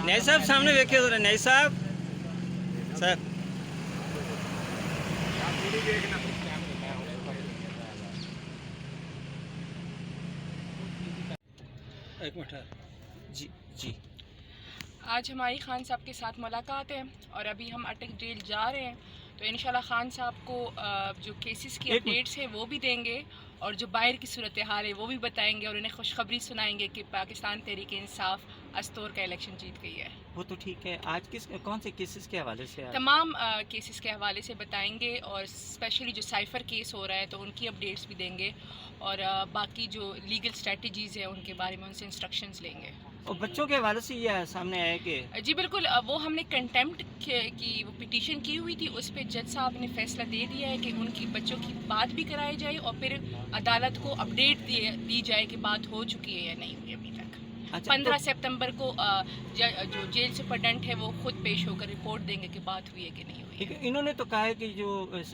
न्याय साहब सामने देखे तो न्याय साहब सर एक मिनट जी जी। आज हमारी खान साहब के साथ मुलाकात है और अभी हम अटक जेल जा रहे हैं, तो इंशाल्लाह खान साहब को जो केसेस की अपडेट्स है वो भी देंगे और जो बाहर की सूरत हाल है वो भी बताएंगे और उन्हें खुशखबरी सुनाएंगे कि पाकिस्तान तहरीक इंसाफ अस्तोर का इलेक्शन जीत गई है। वो तो ठीक है, आज कौन से केसेस के हवाले से तमाम केसेस के हवाले से बताएंगे और स्पेशली जो साइफ़र केस हो रहा है तो उनकी अपडेट्स भी देंगे और बाकी जो लीगल स्ट्रेटजीज़ है उनके बारे में उनसे इंस्ट्रक्शंस लेंगे। और बच्चों के हवाले से ये सामने आया कि जी बिल्कुल, वो हमने कंटेम्प्ट की वो पिटीशन की हुई थी, उस पर जज साहब ने फैसला दे दिया है कि उनकी बच्चों की बात भी कराई जाए और फिर अदालत को अपडेट दी जाए कि बात हो चुकी है या नहीं हुई अभी तक। 15 सितंबर को जो जेल सुपरडेंट है वो खुद पेश होकर रिपोर्ट देंगे कि बात हुई है कि नहीं हुई है। इन्होंने तो कहा है कि जो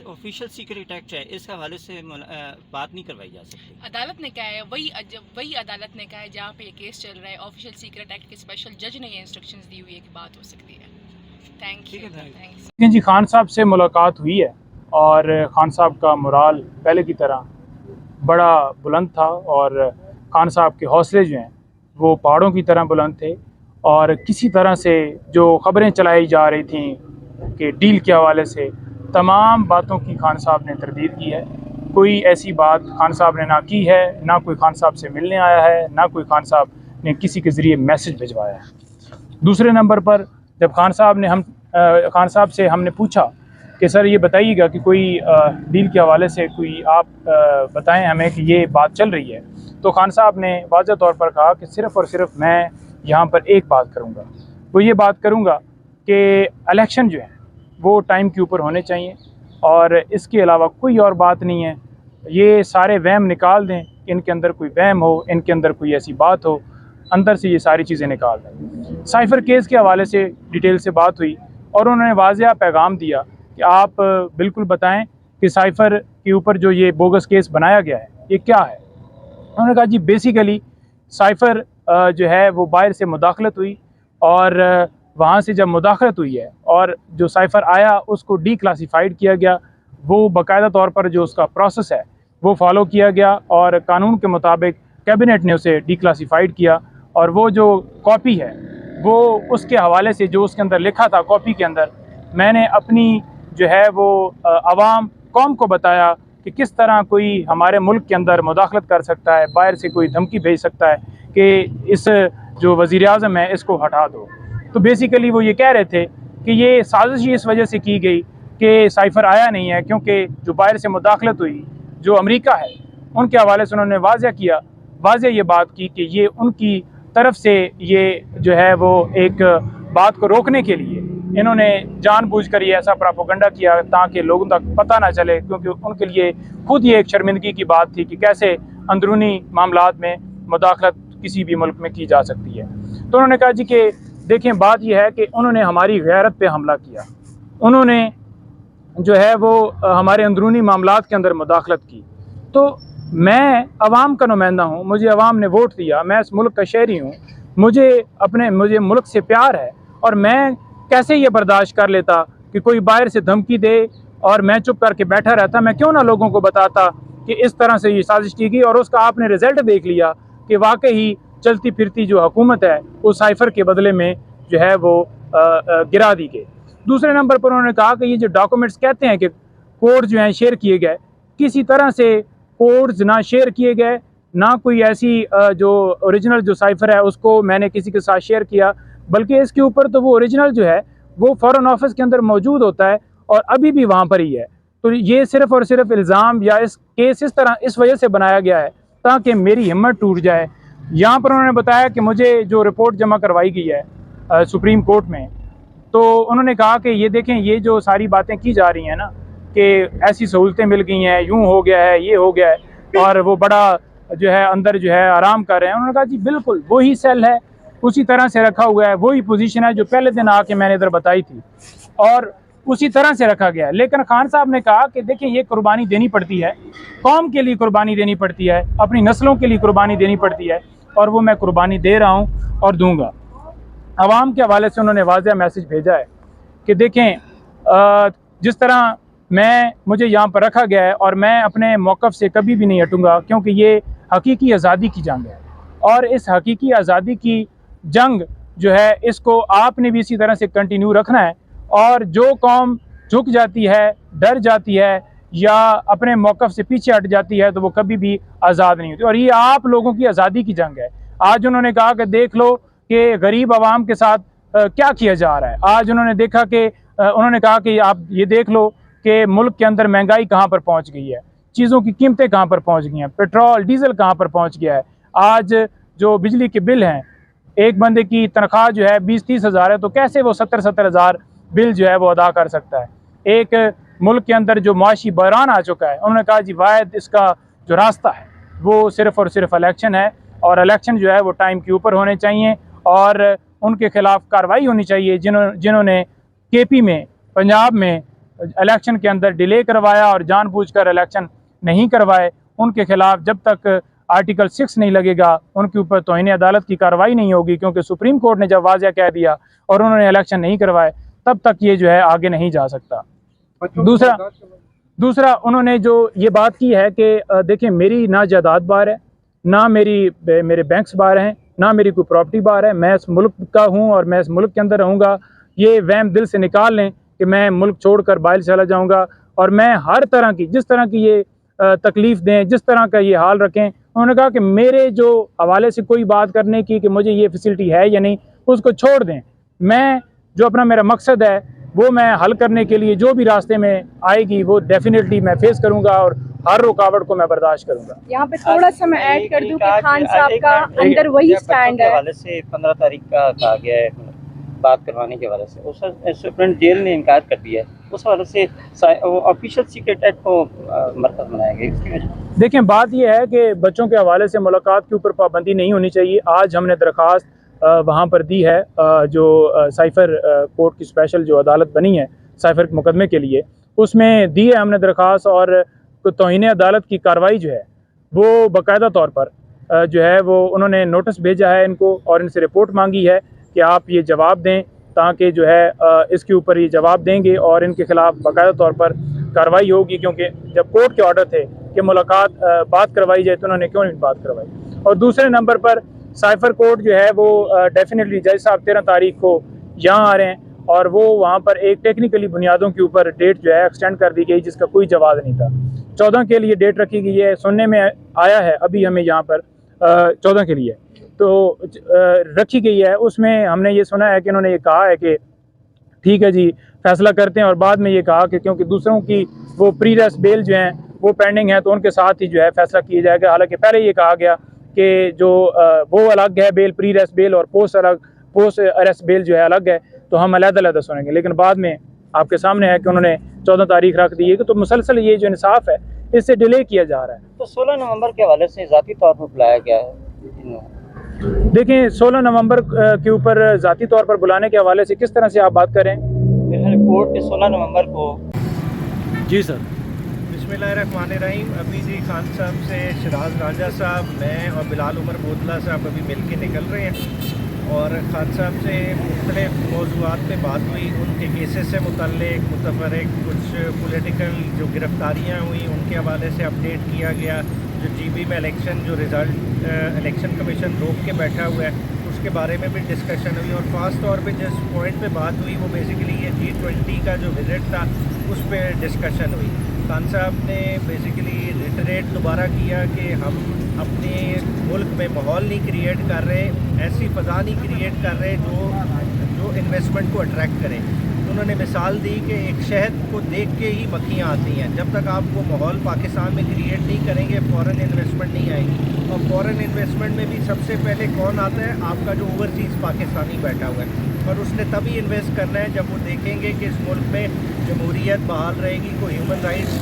ऑफिशियल सीक्रेट एक्ट है इस हवाले से बात नहीं करवाई जा सकती। अदालत ने कहा है, वही अदालत ने कहा है जहाँ पे ये केस चल रहा है, ऑफिशियल सीक्रेट एक्ट के स्पेशल जज ने ये इंस्ट्रक्शंस दी हुई है कि बात हो सकती है। Thank you. लेकिन जी खान साहब से मुलाकात हुई है और खान साहब का मोराल पहले की तरह बड़ा बुलंद था और खान साहब के हौसले जो हैं वो पहाड़ों की तरह बुलंद थे और किसी तरह से जो ख़बरें चलाई जा रही थी कि डील के हवाले से तमाम बातों की खान साहब ने तरदीद की है। कोई ऐसी बात खान साहब ने ना की है, ना कोई खान साहब से मिलने आया है, ना कोई खान साहब ने किसी के ज़रिए मैसेज भिजवाया है। दूसरे नंबर पर जब खान साहब से हमने पूछा कि सर ये बताइएगा कि कोई डील के हवाले से कोई आप बताएं हमें कि ये बात चल रही है, तो खान साहब ने वाज़ह तौर पर कहा कि सिर्फ़ और सिर्फ मैं यहाँ पर एक बात करूँगा, वो ये बात करूँगा कि इलेक्शन जो है वो टाइम के ऊपर होने चाहिए और इसके अलावा कोई और बात नहीं है। ये सारे वहम निकाल दें, इनके अंदर कोई वहम हो, इनके अंदर कोई ऐसी बात हो, अंदर से ये सारी चीज़ें निकाल दें। साइफ़र केस के हवाले से डिटेल से बात हुई और उन्होंने वाज़ह पैगाम दिया कि आप बिल्कुल बताएं कि साइफ़र के ऊपर जो ये बोगस केस बनाया गया है ये क्या है। उन्होंने कहा जी बेसिकली साइफ़र जो है वो बाहर से मुदाखलत हुई और वहाँ से जब मुदाखलत हुई है और जो साइफ़र आया उसको डीक्लासिफाइड किया गया, वो बाकायदा तौर पर जो उसका प्रोसेस है वो फॉलो किया गया और कानून के मुताबिक कैबिनेट ने उसे डीक्लासिफाइड किया और वो जो कॉपी है वो उसके हवाले से जो उसके अंदर लिखा था कॉपी के अंदर, मैंने अपनी जो है वो आवाम कौम को बताया कि किस तरह कोई हमारे मुल्क के अंदर मुदाखलत कर सकता है, बाहर से कोई धमकी भेज सकता है कि इस जो वज़ीर आज़म है इसको हटा दो। तो बेसिकली वो ये कह रहे थे कि ये साजिश ही इस वजह से की गई कि साइफ़र आया नहीं है, क्योंकि जो बाहर से मुदाखलत हुई जो अमेरिका है उनके हवाले से उन्होंने वाज़ह ये बात की कि ये उनकी तरफ से ये जो है वो एक बात को रोकने के लिए इन्होंने जानबूझकर ये ऐसा प्रोपेगेंडा किया ताकि लोगों तक पता ना चले, क्योंकि उनके लिए खुद ये एक शर्मिंदगी की बात थी कि कैसे अंदरूनी मामलात में मुदाखलत किसी भी मुल्क में की जा सकती है। तो उन्होंने कहा जी कि देखें बात यह है कि उन्होंने हमारी गैरत पे हमला किया, उन्होंने जो है वो हमारे अंदरूनी मामलात के अंदर मुदाखलत की। तो मैं अवाम का नुमाइंदा हूँ, मुझे अवाम ने वोट दिया, मैं इस मुल्क का शहरी हूँ, मुझे मुल्क से प्यार है और मैं कैसे ये बर्दाश्त कर लेता कि कोई बाहर से धमकी दे और मैं चुप करके बैठा रहता। मैं क्यों ना लोगों को बताता कि इस तरह से ये साजिश की गई और उसका आपने रिज़ल्ट देख लिया कि वाकई ही चलती फिरती जो हुकूमत है वो साइफ़र के बदले में जो है वो गिरा दी गई। दूसरे नंबर पर उन्होंने कहा कि ये जो डॉक्यूमेंट्स कहते हैं कि कोड जो हैं शेयर किए गए, किसी तरह से कोड्स ना शेयर किए गए, ना कोई ऐसी जो ओरिजिनल जो साइफ़र है उसको मैंने किसी के साथ शेयर किया, बल्कि इसके ऊपर तो वो ओरिजिनल जो है वो फ़ॉरेन ऑफिस के अंदर मौजूद होता है और अभी भी वहाँ पर ही है। तो ये सिर्फ़ और सिर्फ इल्ज़ाम या इस केस इस वजह से बनाया गया है ताकि मेरी हिम्मत टूट जाए। यहाँ पर उन्होंने बताया कि मुझे जो रिपोर्ट जमा करवाई गई है सुप्रीम कोर्ट में, तो उन्होंने कहा कि ये देखें ये जो सारी बातें की जा रही हैं ना कि ऐसी सहूलतें मिल गई हैं, यूँ हो गया है, ये हो गया है और वो बड़ा जो है अंदर जो है आराम कर रहे हैं। उन्होंने कहा जी बिल्कुल वही सेल है, उसी तरह से रखा हुआ है, वही पोजीशन है जो पहले दिन आके मैंने इधर बताई थी और उसी तरह से रखा गया है। लेकिन खान साहब ने कहा कि देखिए ये कुर्बानी देनी पड़ती है, कौम के लिए कुर्बानी देनी पड़ती है, अपनी नस्लों के लिए कुर्बानी देनी पड़ती है और वो मैं कुर्बानी दे रहा हूँ और दूंगा। आवाम के हवाले से उन्होंने वाज़ेह मैसेज भेजा है कि देखें, जिस तरह मुझे यहाँ पर रखा गया है और मैं अपने मौक़िफ़ से कभी भी नहीं हटूँगा, क्योंकि ये हकीकी आज़ादी की जंग है और इस हकीकी आज़ादी की जंग जो है इसको आपने भी इसी तरह से कंटिन्यू रखना है। और जो कौम झुक जाती है, डर जाती है या अपने मौक़िफ़ से पीछे हट जाती है तो वो कभी भी आज़ाद नहीं होती, और ये आप लोगों की आज़ादी की जंग है। आज उन्होंने कहा कि देख लो कि गरीब आवाम के साथ क्या किया जा रहा है। आज उन्होंने देखा कि उन्होंने कहा कि आप ये देख लो कि मुल्क के अंदर महंगाई कहाँ पर पहुँच गई है, चीज़ों की कीमतें कहाँ पर पहुँच गई हैं, पेट्रोल डीज़ल कहाँ पर पहुँच गया है। आज जो बिजली के बिल हैं, एक बंदे की तनख्वाह जो है 20-30 हज़ार है, तो कैसे वो 70-70 हज़ार बिल जो है वो अदा कर सकता है। एक मुल्क के अंदर जो मुआशी बहरान आ चुका है, उन्होंने कहा जी वाहिद इसका जो रास्ता है वो सिर्फ़ और सिर्फ इलेक्शन है, और इलेक्शन जो है वो टाइम के ऊपर होने चाहिए और उनके ख़िलाफ़ कार्रवाई होनी चाहिए जिन्होंने KP में, पंजाब में इलेक्शन के अंदर डिले करवाया और जानबूझकर इलेक्शन नहीं करवाए। उनके ख़िलाफ़ जब तक आर्टिकल 6 नहीं लगेगा, उनके ऊपर तौहीन अदालत की कार्रवाई नहीं होगी, क्योंकि सुप्रीम कोर्ट ने जब वाज़ेह कह दिया और उन्होंने इलेक्शन नहीं करवाए, तब तक ये जो है आगे नहीं जा सकता। दूसरा उन्होंने जो ये बात की है कि देखें, मेरी ना जायदाद बार है, ना मेरे बैंक्स बार हैं, ना मेरी कोई प्रॉपर्टी बार है, मैं इस मुल्क का हूँ और मैं इस मुल्क के अंदर रहूँगा। ये वहम दिल से निकाल लें कि मैं मुल्क छोड़कर बाहर चला जाऊँगा, और मैं हर तरह की, जिस तरह की ये तकलीफ़ दें, जिस तरह का ये हाल रखें। उन्होंने कहा कि मेरे जो हवाले से कोई बात करने की कि मुझे ये फैसिलिटी है या नहीं, उसको छोड़ दें। मैं जो अपना मेरा मकसद है वो मैं हल करने के लिए जो भी रास्ते में आएगी वो डेफिनेटली मैं फेस करूँगा और हर रुकावट को मैं बर्दाश्त करूँगा। यहाँ पे थोड़ा सा मैं ऐड कर दूं कि खान साहब का अंदर वही स्टैंड है। हवाले से 15 तारीख का कहा गया है बात करवाने के हवाले से, उस सुप्रीम जेल ने इनकार कर दिया है, उस हवाले से ऑफिशियल सीक्रेट एक्ट को मरकज़ बनाया गया। इसकी वजह देखें, बात यह है कि बच्चों के हवाले से मुलाकात के ऊपर पाबंदी नहीं होनी चाहिए। आज हमने दरख्वास्त वहाँ पर दी है, जो साइफ़र कोर्ट की स्पेशल जो अदालत बनी है साइफ़र के मुकदमे के लिए, उसमें दी है हमने दरख्वास्त, और तौहीन अदालत की कार्रवाई जो है वो बाकायदा तौर पर जो है वो उन्होंने नोटिस भेजा है इनको, और इनसे रिपोर्ट मांगी है कि आप ये जवाब दें, ताकि जो है इसके ऊपर ये जवाब देंगे और इनके ख़िलाफ़ बाकायदा तौर पर कार्रवाई होगी। क्योंकि जब कोर्ट के ऑर्डर थे कि मुलाकात बात करवाई जाए, तो उन्होंने क्यों नहीं बात करवाई। और दूसरे नंबर पर साइफ़र कोर्ट जो है वो डेफिनेटली जज साहब 13 तारीख को यहाँ आ रहे हैं, और वो वहाँ पर एक टेक्निकली बुनियादों के ऊपर डेट जो है एक्सटेंड कर दी गई, जिसका कोई जवाब नहीं था। 14 के लिए डेट रखी गई है, सुनने में आया है अभी हमें यहाँ पर 14 के लिए तो रखी गई है। उसमें हमने ये सुना है कि इन्होंने ये कहा है कि ठीक है जी फैसला करते हैं, और बाद में ये कहा कि क्योंकि दूसरों की वो प्री अरेस्ट बेल जो हैं वो पेंडिंग है, तो उनके साथ ही जो है फैसला किया जाएगा। हालांकि पहले ये कहा गया कि जो वो अलग है बेल, प्री अरेस्ट बेल, और पोस्ट अरेस्ट बेल जो है अलग है, तो हम अलग-अलग सुनेंगे। लेकिन बाद में आपके सामने है कि उन्होंने 14 तारीख रख दी है, कि तो मुसलसल ये जो इंसाफ है इससे डिले किया जा रहा है। तो 16 नवंबर के हवाले से ज़ाती तौर पर बुलाया गया है। देखें, 16 नवंबर के ऊपर ज़ाती तौर पर बुलाने के हवाले से किस तरह से आप बात करें? कोर्ट के 16 नवंबर को। जी सर। बिस्मिल्लाहिर्रहमानिर्रहीम। अभी जी खान साहब से शराज राजा साहब, मैं और बिलाल उमर बोदला साहब अभी मिल के निकल रहे हैं, और खान साहब से मुख्तलिफ मौज़ूआत पे बात हुई, उनके केसेस से मुतल्लिक मुतफर्रिक कुछ पॉलिटिकल जो गिरफ्तारियाँ हुई उनके हवाले से अपडेट किया गया। जो GB में इलेक्शन जो रिज़ल्ट इलेक्शन कमीशन रोक के बैठा हुआ है उसके बारे में भी डिस्कशन हुई, और ख़ास तौर पे जिस पॉइंट पे बात हुई वो बेसिकली ये G20 का जो विज़िट था उस पर डिस्कशन हुई। खान साहब ने बेसिकली रिटरेट दोबारा किया कि हम अपने मुल्क में माहौल नहीं क्रिएट कर रहे, ऐसी फ़ज़ा नहीं क्रिएट कर रहे जो इन्वेस्टमेंट को अट्रैक्ट करे। तो उन्होंने मिसाल दी कि एक शहद को देख के ही मक्खियाँ आती हैं, जब तक आप वो माहौल पाकिस्तान में क्रिएट नहीं करेंगे फ़ॉरेन इन्वेस्टमेंट नहीं आएगी। और फ़ॉरेन इन्वेस्टमेंट में भी सबसे पहले कौन आता है? आपका जो ओवरसीज़ पाकिस्तानी बैठा हुआ है, और उसने तभी इन्वेस्ट करना है जब वो देखेंगे कि इस मुल्क में जमहूरियत बहाल रहेगी, कोई ह्यूमन राइट्स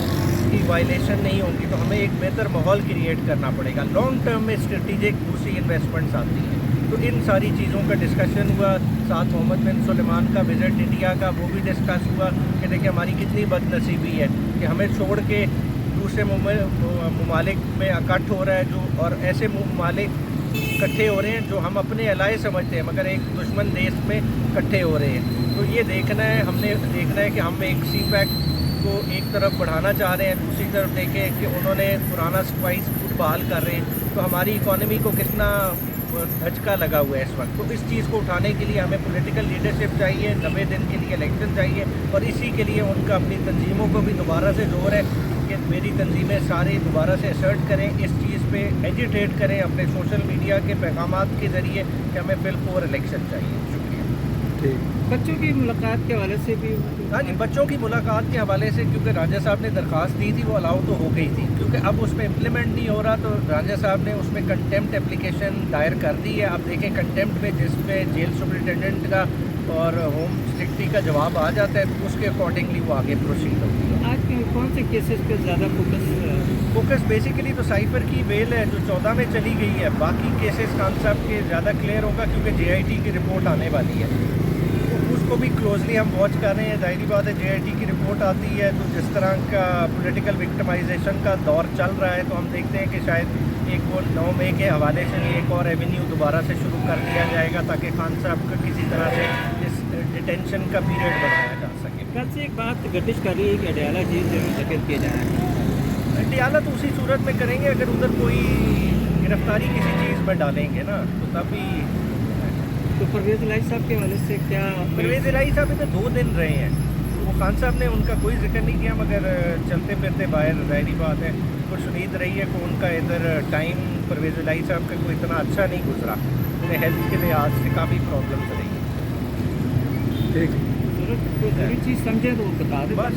की वायलेशन नहीं होगी। तो हमें एक बेहतर माहौल क्रिएट करना पड़ेगा। लॉन्ग टर्म में स्ट्रेटिजिक दूसरी इन्वेस्टमेंट्स आती हैं। तो इन सारी चीज़ों का डिस्कशन हुआ। साथ मोहम्मद बिन सुलेमान का विज़िट इंडिया का वो भी डिस्कस हुआ कि देखिए हमारी कितनी बदनसीबी है कि हमें छोड़ के दूसरे ममालिक में इकट्ठ हो रहा है जो, और ऐसे ममालिक इकट्ठे हो रहे हैं, जो हम अपने अलाय समझते हैं मगर एक दुश्मन देश में इकट्ठे हो रहे हैं। तो ये देखना है, हमने देखना है कि हम एक सी पैक को एक तरफ बढ़ाना चाह रहे हैं, दूसरी तरफ देखें कि उन्होंने पुराना स्पाइस फूड बहाल कर रहे हैं, तो हमारी इकॉनमी को कितना धचका लगा हुआ है इस वक्त। तो इस चीज़ को उठाने के लिए हमें पॉलिटिकल लीडरशिप चाहिए, 90 दिन के लिए इलेक्शन चाहिए, और इसी के लिए उनका अपनी तंजीमों को भी दोबारा से जोर है कि मेरी तंजीमें सारी दोबारा से असर्ट करें, इस चीज़ पे एजिटेट करें अपने सोशल मीडिया के पैगामात के ज़रिए कि हमें बिल फॉर इलेक्शन चाहिए। शुक्रिया। बच्चों की मुलाकात के हवाले से भी हाँ जी, बच्चों की मुलाकात के हवाले से क्योंकि राजा साहब ने दरख्वास्त दी थी, वो अलाउ तो हो गई थी, क्योंकि अब उसमें इम्प्लीमेंट नहीं हो रहा, तो राजा साहब ने उसमें कंटेम्प्ट एप्लीकेशन दायर कर दी है। अब देखें कंटेम्प्ट में जिसमें जेल सुपरिटेंडेंट का और होम सेक्रेटरी का जवाब आ जाता है, तो उसके अकॉर्डिंगली वो आगे प्रोसीड होगी। आज के कौन से केसेस पे ज़्यादा फोकस बेसिकली तो साइफर की बेल है जो 14 में चली गई है, बाकी केसेस खान साहब के ज़्यादा क्लियर होगा क्योंकि JIT की रिपोर्ट आने वाली है, तो उसको भी क्लोजली हम वॉच कर रहे हैं। जाहिर बात है JIT की रिपोर्ट आती है तो जिस तरह का पॉलिटिकल विक्टिमाइजेशन का दौर चल रहा है, तो हम देखते हैं कि शायद एक वो 9 मई के हवाले से भी एक और एवेन्यू दोबारा से शुरू कर दिया जाएगा ताकि खान साहब का किसी तरह से इस डिटेंशन का पीरियड बढ़ाया जा सके। कल से एक बात गर्दिश कर रही है कि अडयाला जेल से मुंतकिल किया जा रहा है। अडयाला तो उसी सूरत में करेंगे अगर उधर कोई गिरफ्तारी किसी चीज़ में डालेंगे ना, तो तभी। तो परवेज़ इलाही साहब के हवाले से क्या? परवेज़ इलाही साहब तो 2 दिन रहे हैं, वो खान साहब ने उनका कोई जिक्र नहीं किया, मगर चलते फिरते बाहर जाहिर बात है कुछ उम्मीद रही है कि उनका इधर टाइम परवेज़ इलाही साहब का कोई इतना अच्छा नहीं गुजरा, उन्हें हेल्थ के लिहाज से काफ़ी प्रॉब्लम्स रही। कोई जरूरी चीज़ समझे तो वो बता दें। बस